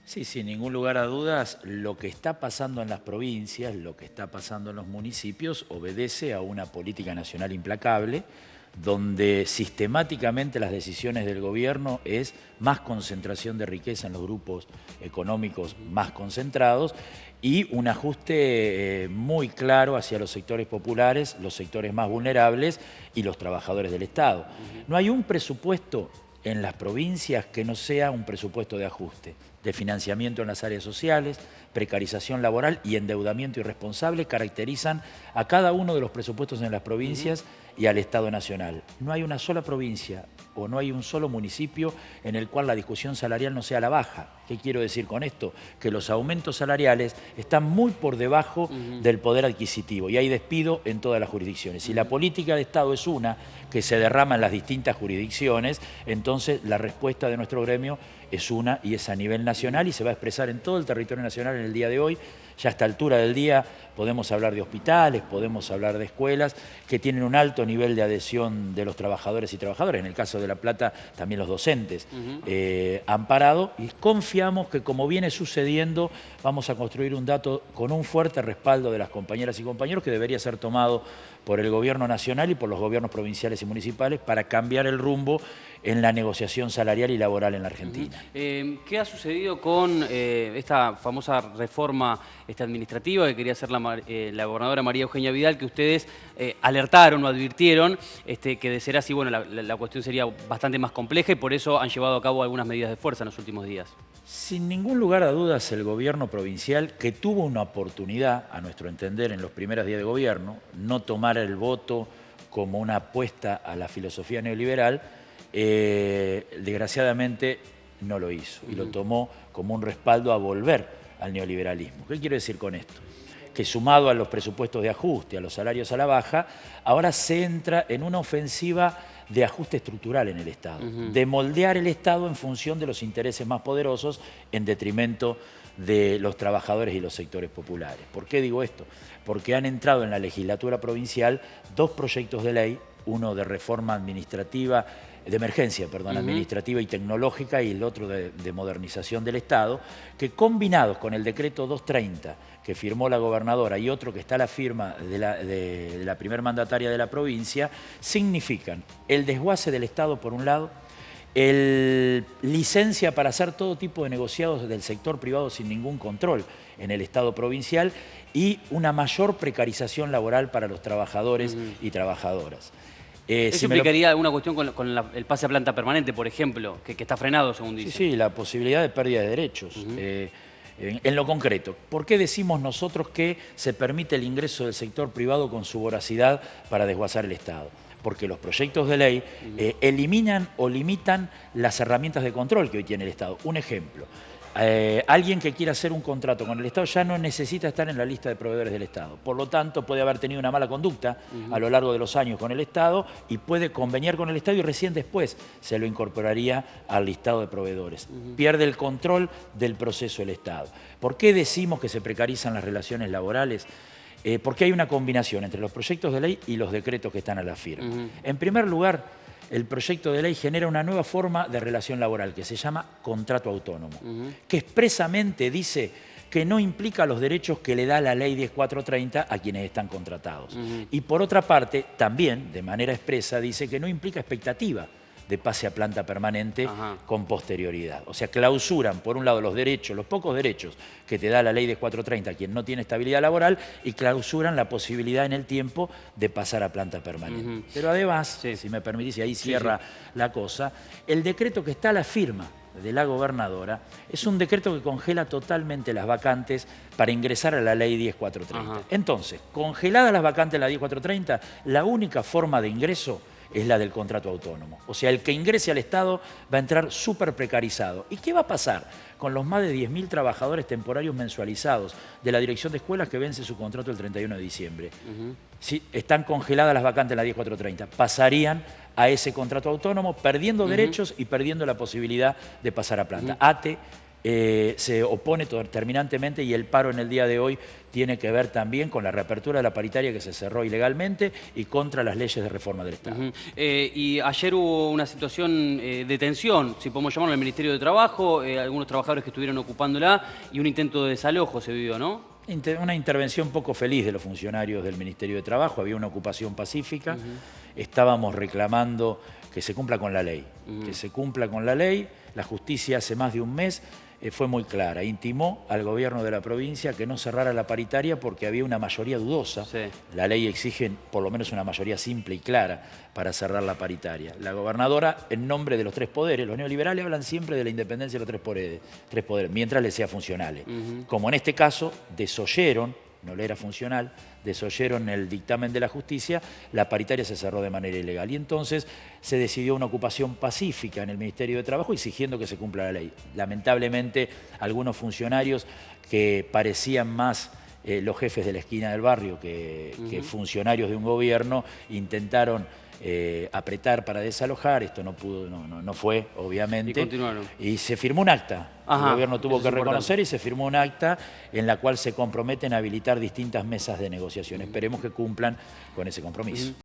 Sí, sin ningún lugar a dudas, lo que está pasando en las provincias, lo que está pasando en los municipios, obedece a una política nacional implacable, donde sistemáticamente las decisiones del gobierno es más concentración de riqueza en los grupos económicos más concentrados y un ajuste muy claro hacia los sectores populares, los sectores más vulnerables y los trabajadores del Estado. No hay un presupuesto en las provincias que no sea un presupuesto de ajuste, de financiamiento en las áreas sociales, precarización laboral y endeudamiento irresponsable caracterizan a cada uno de los presupuestos en las provincias y al Estado Nacional. No hay una sola provincia o no hay un solo municipio en el cual la discusión salarial no sea a la baja. ¿Qué quiero decir con esto? Que los aumentos salariales están muy por debajo del poder adquisitivo y hay despido en todas las jurisdicciones. Si la política de Estado es una que se derrama en las distintas jurisdicciones, entonces la respuesta de nuestro gremio es una y es a nivel nacional y se va a expresar en todo el territorio nacional en el día de hoy. Ya a esta altura del día podemos hablar de hospitales, podemos hablar de escuelas que tienen un alto nivel de adhesión de los trabajadores y trabajadoras. En el caso de La Plata también los docentes han parado y confiamos que, como viene sucediendo, vamos a construir un dato con un fuerte respaldo de las compañeras y compañeros que debería ser tomado por el gobierno nacional y por los gobiernos provinciales y municipales para cambiar el rumbo en la negociación salarial y laboral en la Argentina. ¿Qué ha sucedido con esta famosa reforma administrativa que quería hacer la gobernadora María Eugenia Vidal, que ustedes alertaron o advirtieron que de ser así, bueno, la cuestión sería bastante más compleja y por eso han llevado a cabo algunas medidas de fuerza en los últimos días? Sin ningún lugar a dudas, el gobierno provincial, que tuvo una oportunidad, a nuestro entender, en los primeros días de gobierno, no tomar el voto como una apuesta a la filosofía neoliberal, desgraciadamente no lo hizo y lo tomó como un respaldo a volver al neoliberalismo. ¿Qué quiero decir con esto? Que sumado a los presupuestos de ajuste, a los salarios a la baja, ahora se entra en una ofensiva de ajuste estructural en el Estado, de moldear el Estado en función de los intereses más poderosos en detrimento de los trabajadores y los sectores populares. ¿Por qué digo esto? Porque han entrado en la legislatura provincial dos proyectos de ley, uno de reforma administrativa, de emergencia, perdón, administrativa y tecnológica, y el otro de modernización del Estado, que combinados con el decreto 230 que firmó la gobernadora y otro que está a la firma de la primer mandataria de la provincia, significan el desguace del Estado por un lado, licencia para hacer todo tipo de negociados del sector privado sin ningún control en el Estado provincial y una mayor precarización laboral para los trabajadores y trabajadoras. ¿Eso implicaría alguna cuestión con el pase a planta permanente, por ejemplo, que está frenado, según dicen? Sí, la posibilidad de pérdida de derechos. En lo concreto, ¿por qué decimos nosotros que se permite el ingreso del sector privado con su voracidad para desguazar el Estado? Porque los proyectos de ley eliminan o limitan las herramientas de control que hoy tiene el Estado. Un ejemplo, alguien que quiera hacer un contrato con el Estado ya no necesita estar en la lista de proveedores del Estado. Por lo tanto, puede haber tenido una mala conducta a lo largo de los años con el Estado y puede conveniar con el Estado y recién después se lo incorporaría al listado de proveedores. Pierde el control del proceso el Estado. ¿Por qué decimos que se precarizan las relaciones laborales? Porque hay una combinación entre los proyectos de ley y los decretos que están a la firma. En primer lugar, el proyecto de ley genera una nueva forma de relación laboral que se llama contrato autónomo, que expresamente dice que no implica los derechos que le da la ley 10430 a quienes están contratados. Y por otra parte, también, de manera expresa, dice que no implica expectativa de pase a planta permanente con posterioridad. O sea, clausuran, por un lado, los derechos, los pocos derechos que te da la ley de 430 a quien no tiene estabilidad laboral y clausuran la posibilidad en el tiempo de pasar a planta permanente. Pero además, si me permitís, y ahí cierra la cosa, el decreto que está a la firma de la gobernadora es un decreto que congela totalmente las vacantes para ingresar a la ley 10430. Entonces, congeladas las vacantes de la 10430, la única forma de ingreso es la del contrato autónomo. O sea, el que ingrese al Estado va a entrar súper precarizado. ¿Y qué va a pasar con los más de 10.000 trabajadores temporarios mensualizados de la Dirección de Escuelas que vence su contrato el 31 de diciembre? Si están congeladas las vacantes en la 10430, pasarían a ese contrato autónomo perdiendo derechos y perdiendo la posibilidad de pasar a planta. ATE se opone terminantemente, y el paro en el día de hoy tiene que ver también con la reapertura de la paritaria que se cerró ilegalmente y contra las leyes de reforma del Estado. Y ayer hubo una situación de tensión, si podemos llamarlo, en el Ministerio de Trabajo, algunos trabajadores que estuvieron ocupándola y un intento de desalojo se vivió, ¿no? Una intervención poco feliz de los funcionarios del Ministerio de Trabajo, había una ocupación pacífica, estábamos reclamando que se cumpla con la ley, que se cumpla con la ley. La justicia hace más de un mes fue muy clara, intimó al gobierno de la provincia que no cerrara la paritaria porque había una mayoría dudosa. Sí. La ley exige por lo menos una mayoría simple y clara para cerrar la paritaria. La gobernadora, en nombre de los tres poderes, los neoliberales hablan siempre de la independencia de los tres poderes, mientras les sea funcionales. Como en este caso, desoyeron, no le era funcional, desoyeron el dictamen de la justicia, la paritaria se cerró de manera ilegal. Y entonces se decidió una ocupación pacífica en el Ministerio de Trabajo exigiendo que se cumpla la ley. Lamentablemente, algunos funcionarios que parecían más los jefes de la esquina del barrio que funcionarios de un gobierno intentaron apretar para desalojar. Esto no pudo, no fue, obviamente. Y continuaron. Y se firmó un acta. El gobierno tuvo que reconocer y se firmó un acta en la cual se comprometen a habilitar distintas mesas de negociación. Esperemos que cumplan con ese compromiso.